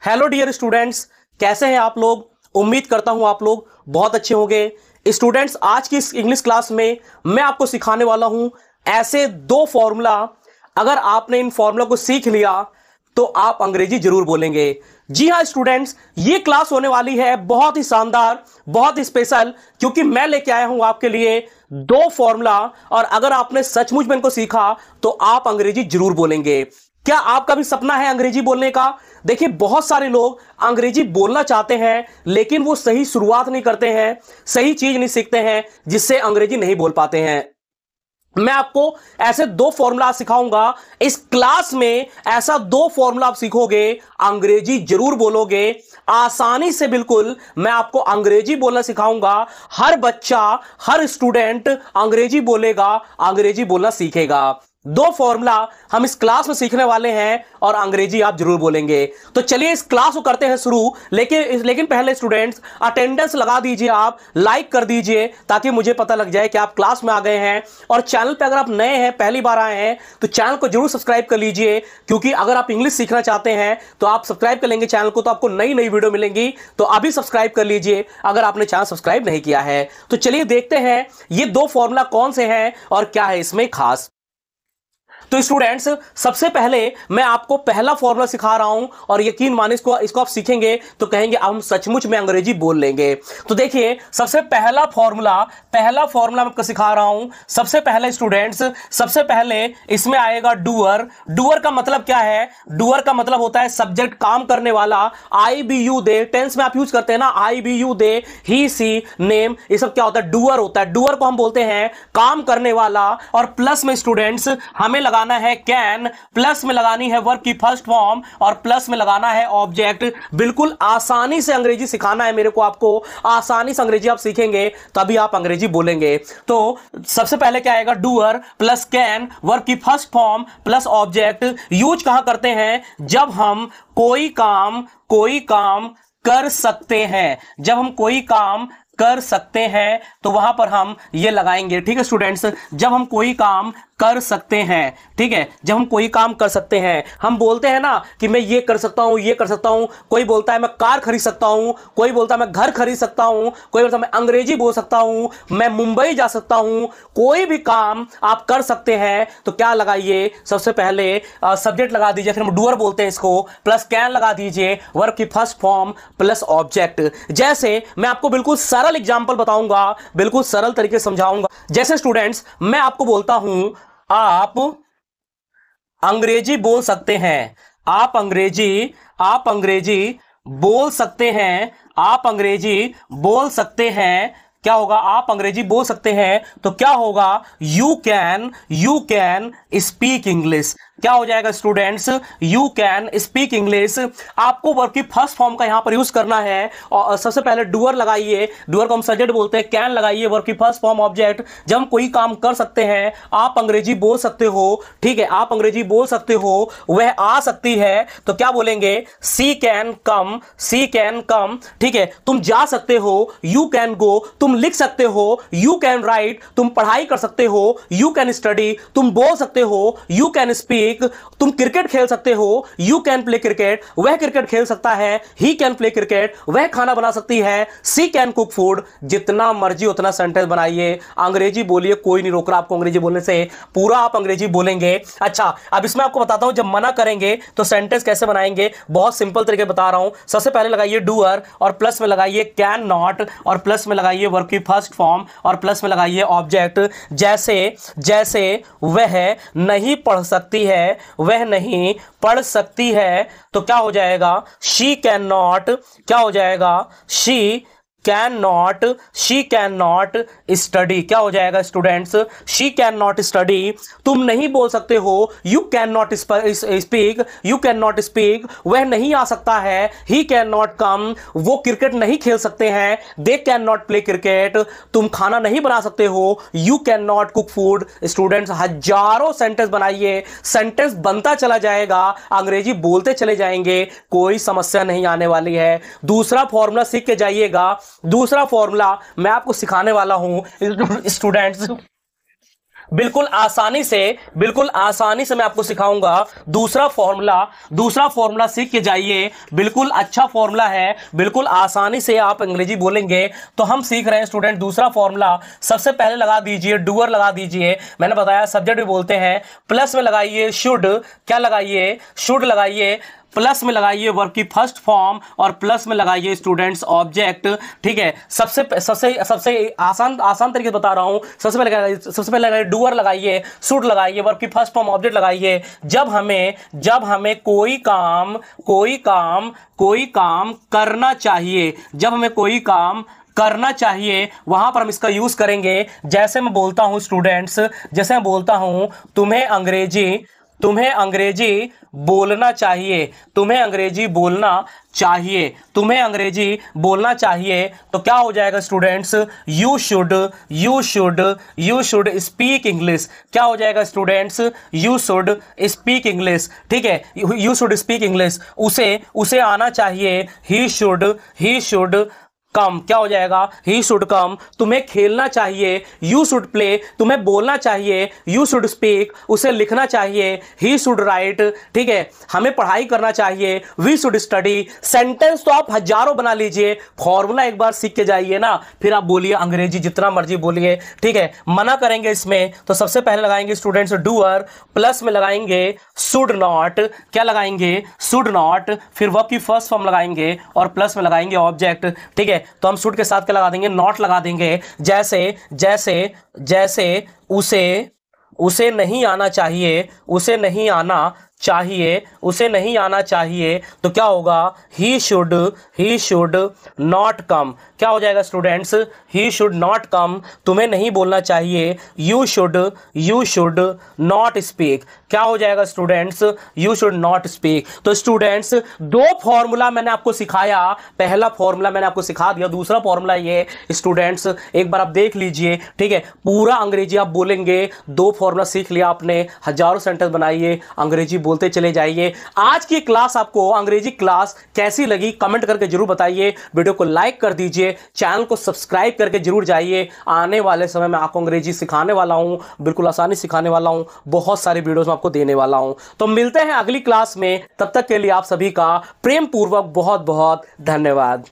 Hello dear students, कैसे हैं आप लोग। उम्मीद करता हूं आप लोग बहुत अच्छे होंगे। स्टूडेंट्स, आज की इस इंग्लिश क्लास में मैं आपको सिखाने वाला हूं ऐसे दो फॉर्मूला। अगर आपने इन फॉर्मूला को सीख लिया तो आप अंग्रेजी जरूर बोलेंगे। जी हाँ स्टूडेंट्स, ये क्लास होने वाली है बहुत ही शानदार, बहुत ही स्पेशल, क्योंकि मैं लेके आया हूं आपके लिए दो फॉर्मूला। और अगर आपने सचमुच में इनको सीखा तो आप अंग्रेजी जरूर बोलेंगे। क्या आपका भी सपना है अंग्रेजी बोलने का? देखिए, बहुत सारे लोग अंग्रेजी बोलना चाहते हैं लेकिन वो सही शुरुआत नहीं करते हैं, सही चीज नहीं सीखते हैं, जिससे अंग्रेजी नहीं बोल पाते हैं। मैं आपको ऐसे दो फॉर्मूला सिखाऊंगा इस क्लास में। ऐसा दो फॉर्मूला आप सीखोगे, अंग्रेजी जरूर बोलोगे आसानी से। बिल्कुल मैं आपको अंग्रेजी बोलना सिखाऊंगा। हर बच्चा, हर स्टूडेंट अंग्रेजी बोलेगा, अंग्रेजी बोलना सीखेगा। दो फॉर्मूला हम इस क्लास में सीखने वाले हैं और अंग्रेजी आप जरूर बोलेंगे। तो चलिए इस क्लास को करते हैं शुरू। लेकिन पहले स्टूडेंट्स अटेंडेंस लगा दीजिए, आप लाइक कर दीजिए ताकि मुझे पता लग जाए कि आप क्लास में आ गए हैं। और चैनल पे अगर आप नए हैं, पहली बार आए हैं, तो चैनल को जरूर सब्सक्राइब कर लीजिए, क्योंकि अगर आप इंग्लिश सीखना चाहते हैं तो आप सब्सक्राइब कर लेंगे चैनल को तो आपको नई नई वीडियो मिलेंगी। तो अभी सब्सक्राइब कर लीजिए अगर आपने चैनल सब्सक्राइब नहीं किया है। तो चलिए देखते हैं ये दो फॉर्मूला कौन से हैं और क्या है इसमें खास। तो स्टूडेंट्स, सबसे पहले मैं आपको पहला फॉर्मूला सिखा रहा हूं और यकीन माने इसको आप सीखेंगे तो कहेंगे हम सचमुच में अंग्रेजी बोल लेंगे। तो देखिए, सबसे पहला फॉर्मूला मैं आपको सिखा रहा हूं। सबसे पहले स्टूडेंट्स, सबसे पहले इसमें आएगा डूअर। डूअर का मतलब क्या है? डूअर का मतलब होता है सब्जेक्ट, काम करने वाला। I we you they, tense में आप यूज करते हैं ना, I we you they, he she, name, ये सब क्या होता है? डूअर होता है। डूअर को हम बोलते हैं काम करने वाला। और प्लस में स्टूडेंट्स हमें लगाना है कैन, प्लस में लगानी है वर्ब की फर्स्ट फॉर्म और प्लस में लगाना है ऑब्जेक्ट। बिल्कुल आसानी से अंग्रेजी सिखाना है मेरे को आपको। आसानी से अंग्रेजी आप सीखेंगे तभी आप अंग्रेजी बोलेंगे। तो सबसे पहले क्या आएगा? डूअर प्लस कैन, वर्ब की first form plus object. Use कहां करते हैं? जब हम कोई काम कर सकते हैं। जब हम कोई काम कर सकते हैं तो वहां पर हम ये लगाएंगे। ठीक है स्टूडेंट्स, जब हम कोई काम कर सकते हैं, ठीक है, जब हम कोई काम कर सकते हैं। हम बोलते हैं ना कि मैं ये कर सकता हूं, ये कर सकता हूं। कोई बोलता है मैं कार खरीद सकता हूं, कोई बोलता है मैं घर खरीद सकता हूं, कोई बोलता है मैं अंग्रेजी बोल सकता हूं, मैं मुंबई जा सकता हूं। कोई भी काम आप कर सकते हैं तो क्या लगाइए? सबसे पहले सब्जेक्ट लगा दीजिए, फिर हम डूअर बोलते हैं इसको, प्लस कैन लगा दीजिए, वर्ब की फर्स्ट फॉर्म प्लस ऑब्जेक्ट। जैसे मैं आपको बिल्कुल सरल एग्जांपल बताऊंगा, बिल्कुल सरल तरीके से समझाऊंगा। जैसे स्टूडेंट्स, मैं आपको बोलता हूं आप अंग्रेजी बोल सकते हैं। आप अंग्रेजी बोल सकते हैं। आप अंग्रेजी बोल सकते हैं। क्या होगा? आप अंग्रेजी बोल सकते हैं तो क्या होगा? You can speak English. क्या हो जाएगा students? You can speak English. आपको वर्ब की फर्स्ट फॉर्म का यहां पर यूज करना है और सबसे पहले डूअर लगाइए, डूअर को हम सब्जेक्ट बोलते हैं, कैन लगाइए, वर्ब की फर्स्ट फॉर्म ऑब्जेक्ट। जब हम कोई काम कर सकते हैं, आप अंग्रेजी बोल सकते हो, ठीक है, आप अंग्रेजी बोल सकते हो, वह आ सकती है तो क्या बोलेंगे? सी कैन कम, ठीक है, तुम जा सकते हो, यू कैन गो, तुम लिख सकते हो, यू कैन राइट, तुम पढ़ाई कर सकते हो, यू कैन स्टडी, तुम बोल सकते हो, यू कैन स्पीक, तुम क्रिकेट खेल सकते हो, यू कैन प्ले क्रिकेट, वह क्रिकेट खेल सकता है, ही कैन प्ले क्रिकेट, वह खाना बना सकती है, सी कैन कुक फूड। जितना मर्जी उतना सेंटेंस बनाइए, अंग्रेजी बोलिए, कोई नहीं रोक रहा आपको अंग्रेजी बोलने से, पूरा आप अंग्रेजी बोलेंगे। अच्छा, अब इसमें आपको बताता हूं जब मना करेंगे तो सेंटेंस कैसे बनाएंगे। बहुत सिंपल तरीके बता रहा हूं। सबसे पहले लगाइए डूअर और प्लस में लगाइए कैन नॉट और प्लस में लगाइए वर्ब की फर्स्ट फॉर्म और प्लस में लगाइए ऑब्जेक्ट। जैसे वह नहीं पढ़ सकती है, वह नहीं पढ़ सकती है तो क्या हो जाएगा? She can not. क्या हो जाएगा? She can not study. क्या हो जाएगा students? She can not study. तुम नहीं बोल सकते हो, यू कैन नॉट स्पीक, वह नहीं आ सकता है, ही कैन नॉट कम, वो क्रिकेट नहीं खेल सकते हैं, they can not play cricket, तुम खाना नहीं बना सकते हो, you can not cook food. Students, हजारों सेंटेंस बनाइए, सेंटेंस बनता चला जाएगा, अंग्रेजी बोलते चले जाएंगे, कोई समस्या नहीं आने वाली है। दूसरा फॉर्मूला सीख के जाइएगा। दूसरा फॉर्मूला मैं आपको सिखाने वाला हूं स्टूडेंट्स। बिल्कुल आसानी से मैं आपको सिखाऊंगा दूसरा फॉर्मूला सीख के जाइए। बिल्कुल अच्छा फॉर्मूला है, बिल्कुल आसानी से आप अंग्रेजी बोलेंगे। तो हम सीख रहे हैं स्टूडेंट दूसरा फॉर्मूला। सबसे पहले लगा दीजिए डूअर लगा दीजिए, मैंने बताया सब्जेक्ट भी बोलते हैं। प्लस में लगाइए शुड, क्या लगाइए, शुड लगाइए। प्लस में लगाइए वर्ब की फर्स्ट फॉर्म और प्लस में लगाइए स्टूडेंट्स ऑब्जेक्ट। ठीक है, सबसे आसान तरीके से बता रहा हूं। सबसे पहले लगाइए डूअर लगाइए, शुड लगाइए, वर्ब की फर्स्ट फॉर्म ऑब्जेक्ट लगाइए। जब हमें कोई काम करना चाहिए, जब हमें कोई काम करना चाहिए वहां पर हम इसका यूज करेंगे। जैसे मैं बोलता हूं स्टूडेंट्स, जैसे मैं बोलता हूं तुम्हें अंग्रेजी बोलना चाहिए, तुम्हें अंग्रेजी बोलना चाहिए, तो क्या हो जाएगा students, you should speak English. क्या हो जाएगा students, you should speak English. ठीक है, यू शुड स्पीक इंग्लिश। उसे आना चाहिए, ही शुड कम। क्या हो जाएगा, ही शुड कम। तुम्हें खेलना चाहिए, यू शुड प्ले। तुम्हें बोलना चाहिए, यू शुड स्पीक। उसे लिखना चाहिए, ही शुड राइट। ठीक है, हमें पढ़ाई करना चाहिए, वी शुड स्टडी। सेंटेंस तो आप हजारों बना लीजिए, फॉर्मूला एक बार सीख के जाइए ना, फिर आप बोलिए अंग्रेजी जितना मर्जी बोलिए। ठीक है, मना करेंगे इसमें तो सबसे पहले लगाएंगे स्टूडेंट्स डूअर, प्लस में लगाएंगे शुड नॉट। क्या लगाएंगे, शुड नॉट। फिर वर्ब की फर्स्ट फॉर्म लगाएंगे और प्लस में लगाएंगे ऑब्जेक्ट। ठीक है, तो हम शुड के साथ क्या लगा देंगे, नॉट लगा देंगे। जैसे उसे नहीं आना चाहिए, तो क्या होगा, ही शुड नॉट कम। क्या हो जाएगा students, he should not come. तुम्हें नहीं बोलना चाहिए, यू शुड नॉट स्पीक। क्या हो जाएगा students, you should not speak. तो स्टूडेंट्स दो फॉर्मूला मैंने आपको सिखाया, पहला फॉर्मूला मैंने आपको सिखा दिया, दूसरा फॉर्मूला ये स्टूडेंट्स एक बार आप देख लीजिए। ठीक है, पूरा अंग्रेजी आप बोलेंगे, दो फॉर्मूला सीख लिया आपने, हजारों सेंटेंस बनाइए, अंग्रेजी बोलते चले जाइए। आज की क्लास आपको अंग्रेजी क्लास कैसी लगी कमेंट करके जरूर बताइए। वीडियो को लाइक कर दीजिए, चैनल को सब्सक्राइब करके जरूर जाइए। आने वाले समय में आपको अंग्रेजी सिखाने वाला हूं, बिल्कुल आसानी सिखाने वाला हूं, बहुत सारे वीडियोस आपको देने वाला हूं। तो मिलते हैं अगली क्लास में, तब तक के लिए आप सभी का प्रेम पूर्वक बहुत बहुत धन्यवाद।